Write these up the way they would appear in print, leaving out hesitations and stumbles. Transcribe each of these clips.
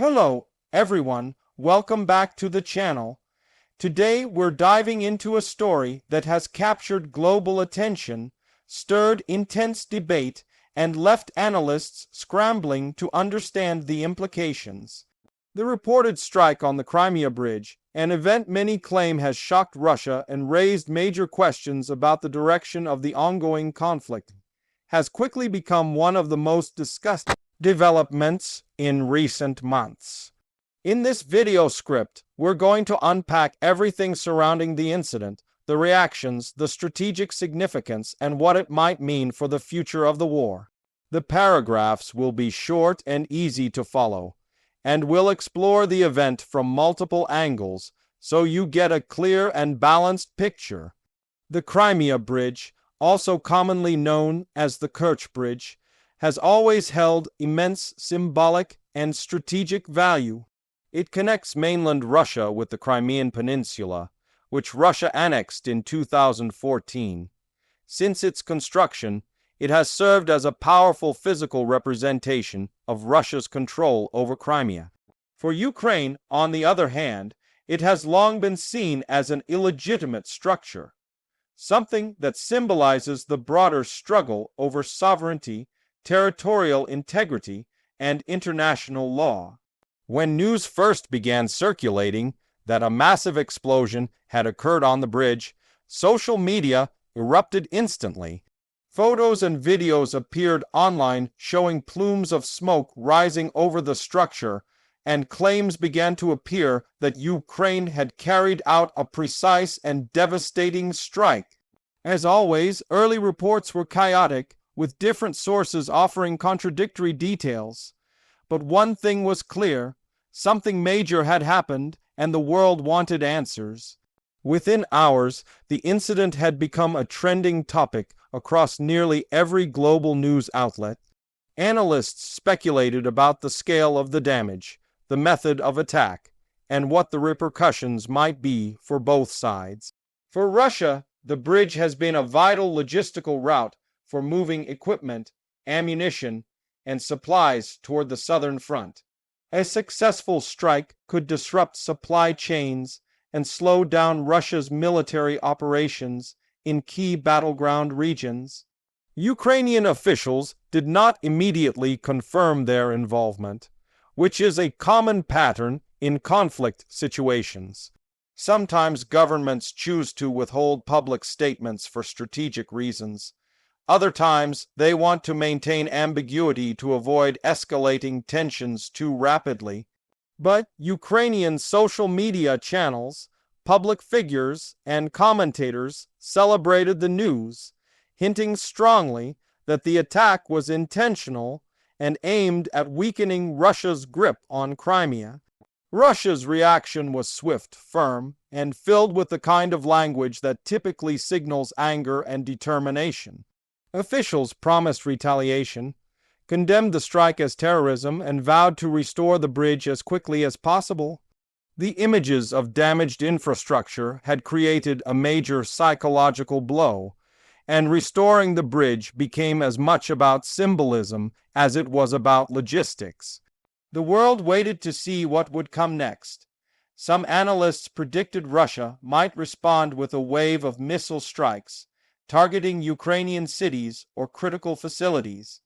Hello, everyone. Welcome back to the channel. Today we're diving into a story that has captured global attention, stirred intense debate, and left analysts scrambling to understand the implications. The reported strike on the Crimea Bridge, an event many claim has shocked Russia and raised major questions about the direction of the ongoing conflict, has quickly become one of the most discussed developments in recent months. In this video script, we're going to unpack everything surrounding the incident, the reactions, the strategic significance, and what it might mean for the future of the war. The paragraphs will be short and easy to follow, and we'll explore the event from multiple angles so you get a clear and balanced picture. The Crimea Bridge, also commonly known as the Kerch Bridge, has always held immense symbolic and strategic value. It connects mainland Russia with the Crimean Peninsula, which Russia annexed in 2014. Since its construction, it has served as a powerful physical representation of Russia's control over Crimea. For Ukraine, on the other hand, it has long been seen as an illegitimate structure, something that symbolizes the broader struggle over sovereignty, territorial integrity, and international law. When news first began circulating that a massive explosion had occurred on the bridge, social media erupted instantly. Photos and videos appeared online showing plumes of smoke rising over the structure, and claims began to appear that Ukraine had carried out a precise and devastating strike. As always, early reports were chaotic, with different sources offering contradictory details. But one thing was clear: something major had happened, and the world wanted answers. Within hours, the incident had become a trending topic across nearly every global news outlet. Analysts speculated about the scale of the damage, the method of attack, and what the repercussions might be for both sides. For Russia, the bridge has been a vital logistical route for moving equipment, ammunition, and supplies toward the southern front. A successful strike could disrupt supply chains and slow down Russia's military operations in key battleground regions. Ukrainian officials did not immediately confirm their involvement, which is a common pattern in conflict situations. Sometimes governments choose to withhold public statements for strategic reasons. Other times, they want to maintain ambiguity to avoid escalating tensions too rapidly. But Ukrainian social media channels, public figures, and commentators celebrated the news, hinting strongly that the attack was intentional and aimed at weakening Russia's grip on Crimea. Russia's reaction was swift, firm, and filled with the kind of language that typically signals anger and determination. Officials promised retaliation, condemned the strike as terrorism, and vowed to restore the bridge as quickly as possible. The images of damaged infrastructure had created a major psychological blow, and restoring the bridge became as much about symbolism as it was about logistics. The world waited to see what would come next. Some analysts predicted Russia might respond with a wave of missile strikes, targeting Ukrainian cities or critical facilities.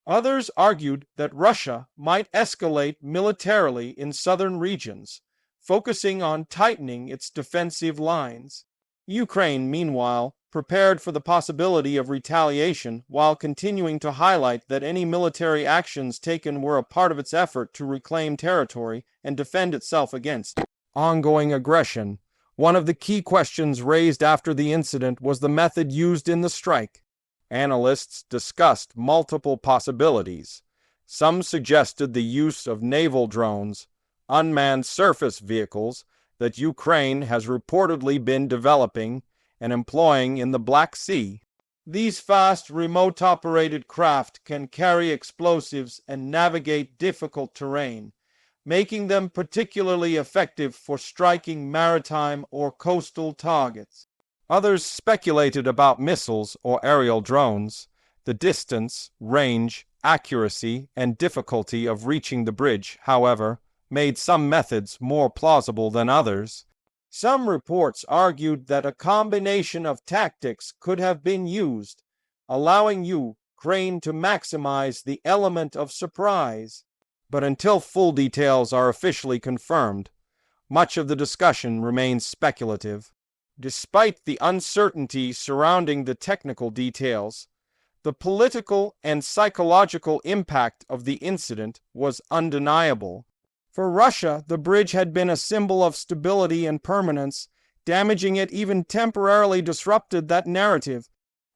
Others argued that Russia might escalate militarily in southern regions, focusing on tightening its defensive lines. Ukraine, meanwhile, prepared for the possibility of retaliation while continuing to highlight that any military actions taken were a part of its effort to reclaim territory and defend itself against ongoing aggression. One of the key questions raised after the incident was the method used in the strike. Analysts discussed multiple possibilities. Some suggested the use of naval drones, unmanned surface vehicles that Ukraine has reportedly been developing and employing in the Black Sea. These fast, remote-operated craft can carry explosives and navigate difficult terrain, making them particularly effective for striking maritime or coastal targets. Others speculated about missiles or aerial drones. The distance, range, accuracy, and difficulty of reaching the bridge, however, made some methods more plausible than others. Some reports argued that a combination of tactics could have been used, allowing Ukraine to maximize the element of surprise. But until full details are officially confirmed, much of the discussion remains speculative. Despite the uncertainty surrounding the technical details, the political and psychological impact of the incident was undeniable. For Russia, the bridge had been a symbol of stability and permanence. Damaging it even temporarily disrupted that narrative.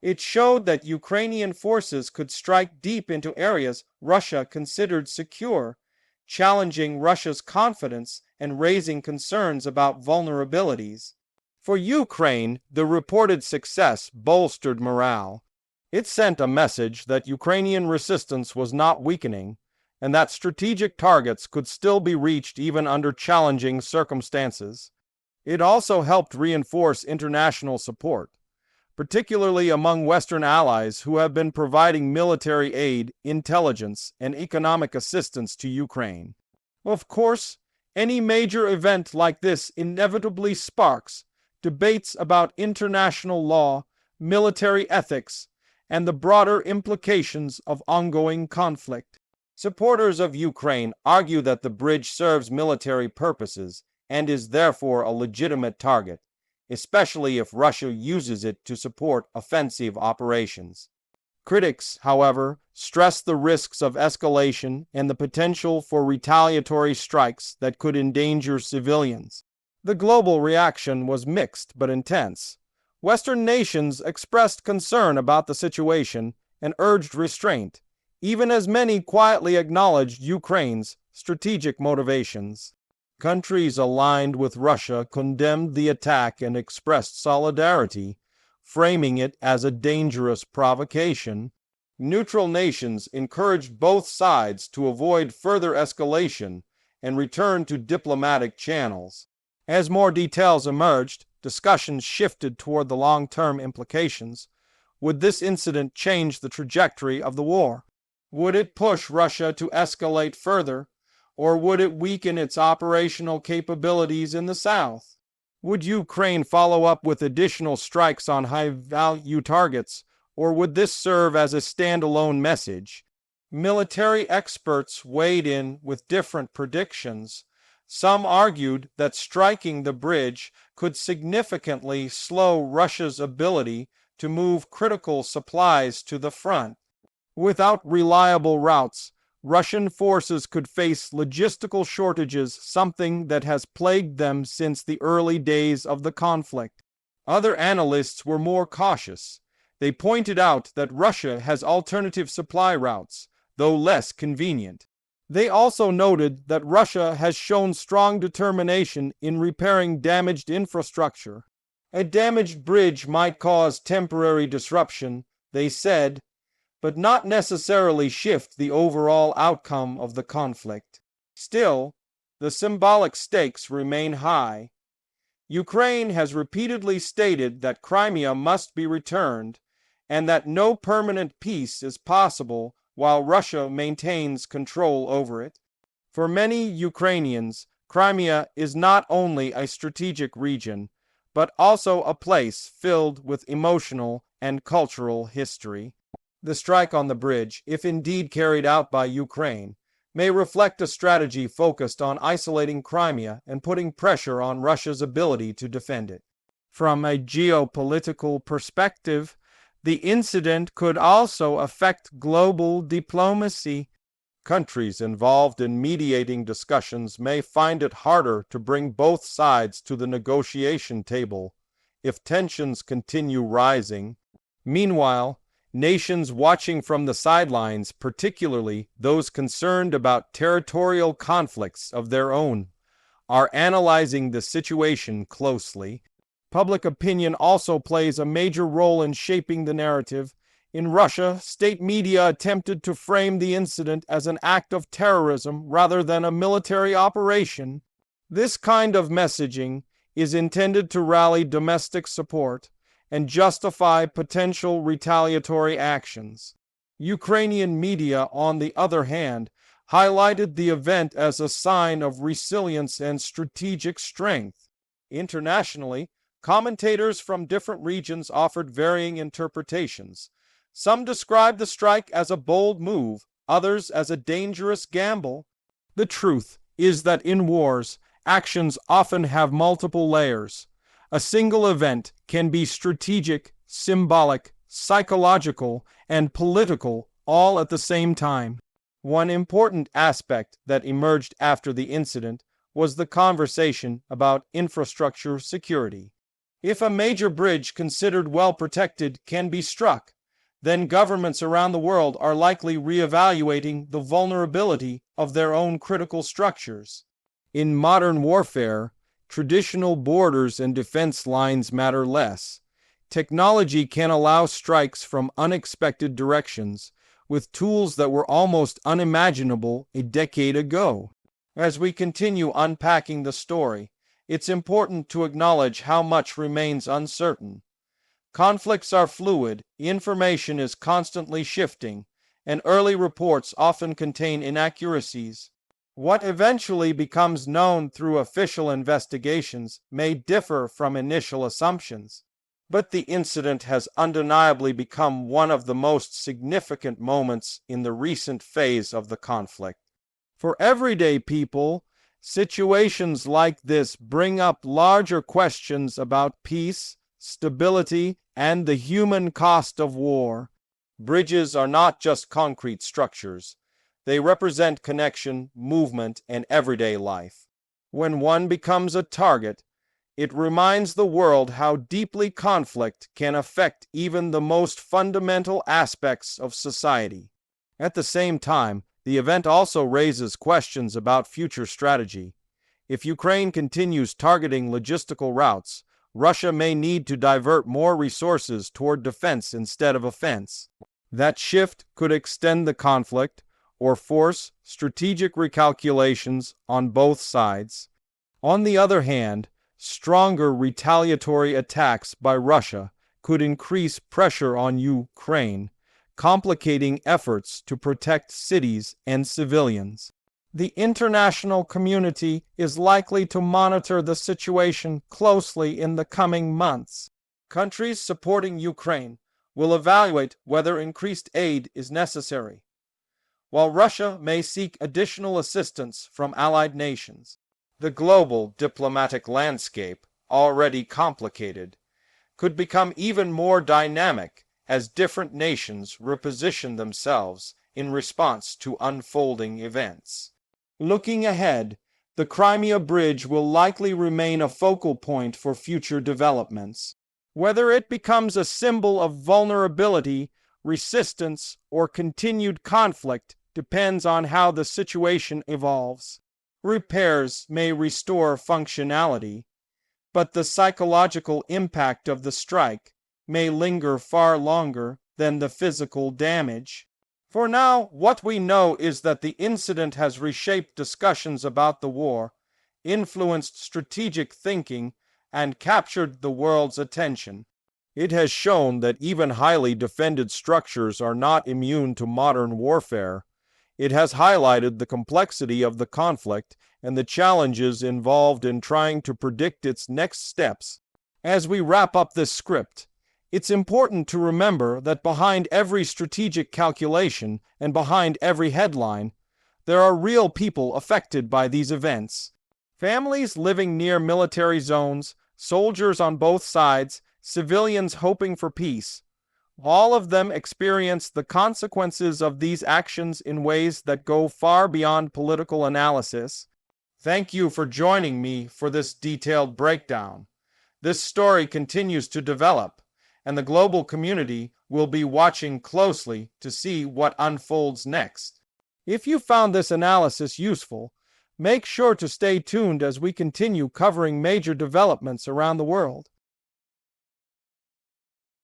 It showed that Ukrainian forces could strike deep into areas Russia considered secure, challenging Russia's confidence and raising concerns about vulnerabilities. For Ukraine, the reported success bolstered morale. It sent a message that Ukrainian resistance was not weakening, and that strategic targets could still be reached even under challenging circumstances. It also helped reinforce international support, particularly among Western allies who have been providing military aid, intelligence, and economic assistance to Ukraine. Of course, any major event like this inevitably sparks debates about international law, military ethics, and the broader implications of ongoing conflict. Supporters of Ukraine argue that the bridge serves military purposes and is therefore a legitimate target, especially if Russia uses it to support offensive operations. Critics, however, stress the risks of escalation and the potential for retaliatory strikes that could endanger civilians. The global reaction was mixed but intense. Western nations expressed concern about the situation and urged restraint, even as many quietly acknowledged Ukraine's strategic motivations. Countries aligned with Russia condemned the attack and expressed solidarity, framing it as a dangerous provocation. Neutral nations encouraged both sides to avoid further escalation and return to diplomatic channels. As more details emerged, discussions shifted toward the long-term implications. Would this incident change the trajectory of the war? Would it push Russia to escalate further, or would it weaken its operational capabilities in the south? Would Ukraine follow up with additional strikes on high-value targets, or would this serve as a standalone message? Military experts weighed in with different predictions. Some argued that striking the bridge could significantly slow Russia's ability to move critical supplies to the front. Without reliable routes, Russian forces could face logistical shortages, something that has plagued them since the early days of the conflict. Other analysts were more cautious. They pointed out that Russia has alternative supply routes, though less convenient. They also noted that Russia has shown strong determination in repairing damaged infrastructure. A damaged bridge might cause temporary disruption, they said, but not necessarily shift the overall outcome of the conflict. Still, the symbolic stakes remain high. Ukraine has repeatedly stated that Crimea must be returned and that no permanent peace is possible while Russia maintains control over it. For many Ukrainians, Crimea is not only a strategic region, but also a place filled with emotional and cultural history. The strike on the bridge, if indeed carried out by Ukraine, may reflect a strategy focused on isolating Crimea and putting pressure on Russia's ability to defend it. From a geopolitical perspective, the incident could also affect global diplomacy. Countries involved in mediating discussions may find it harder to bring both sides to the negotiation table if tensions continue rising. Meanwhile, nations watching from the sidelines, particularly those concerned about territorial conflicts of their own, are analyzing the situation closely. Public opinion also plays a major role in shaping the narrative. In Russia, state media attempted to frame the incident as an act of terrorism rather than a military operation. This kind of messaging is intended to rally domestic support and justify potential retaliatory actions. Ukrainian media, on the other hand, highlighted the event as a sign of resilience and strategic strength. Internationally, commentators from different regions offered varying interpretations. Some described the strike as a bold move, others as a dangerous gamble. The truth is that in wars, actions often have multiple layers. A single event can be strategic, symbolic, psychological, and political all at the same time. One important aspect that emerged after the incident was the conversation about infrastructure security. If a major bridge considered well protected can be struck, then governments around the world are likely reevaluating the vulnerability of their own critical structures. In modern warfare, traditional borders and defense lines matter less. Technology can allow strikes from unexpected directions, with tools that were almost unimaginable a decade ago. As we continue unpacking the story, it's important to acknowledge how much remains uncertain. Conflicts are fluid, information is constantly shifting, and early reports often contain inaccuracies. What eventually becomes known through official investigations may differ from initial assumptions, but the incident has undeniably become one of the most significant moments in the recent phase of the conflict. For everyday people, situations like this bring up larger questions about peace, stability, and the human cost of war. Bridges are not just concrete structures. They represent connection, movement, and everyday life. When one becomes a target, it reminds the world how deeply conflict can affect even the most fundamental aspects of society. At the same time, the event also raises questions about future strategy. If Ukraine continues targeting logistical routes, Russia may need to divert more resources toward defense instead of offense. That shift could extend the conflict or force strategic recalculations on both sides. On the other hand, stronger retaliatory attacks by Russia could increase pressure on Ukraine, complicating efforts to protect cities and civilians. The international community is likely to monitor the situation closely in the coming months. Countries supporting Ukraine will evaluate whether increased aid is necessary, while Russia may seek additional assistance from allied nations. The global diplomatic landscape, already complicated, could become even more dynamic as different nations reposition themselves in response to unfolding events. Looking ahead, the Crimea Bridge will likely remain a focal point for future developments. Whether it becomes a symbol of vulnerability, resistance, or continued conflict depends on how the situation evolves. Repairs may restore functionality, but the psychological impact of the strike may linger far longer than the physical damage. For now, what we know is that the incident has reshaped discussions about the war, influenced strategic thinking, and captured the world's attention. It has shown that even highly defended structures are not immune to modern warfare. It has highlighted the complexity of the conflict and the challenges involved in trying to predict its next steps. As we wrap up this script, it's important to remember that behind every strategic calculation and behind every headline, there are real people affected by these events. Families living near military zones, soldiers on both sides, civilians hoping for peace. All of them experience the consequences of these actions in ways that go far beyond political analysis. Thank you for joining me for this detailed breakdown. This story continues to develop, and the global community will be watching closely to see what unfolds next. If you found this analysis useful, make sure to stay tuned as we continue covering major developments around the world.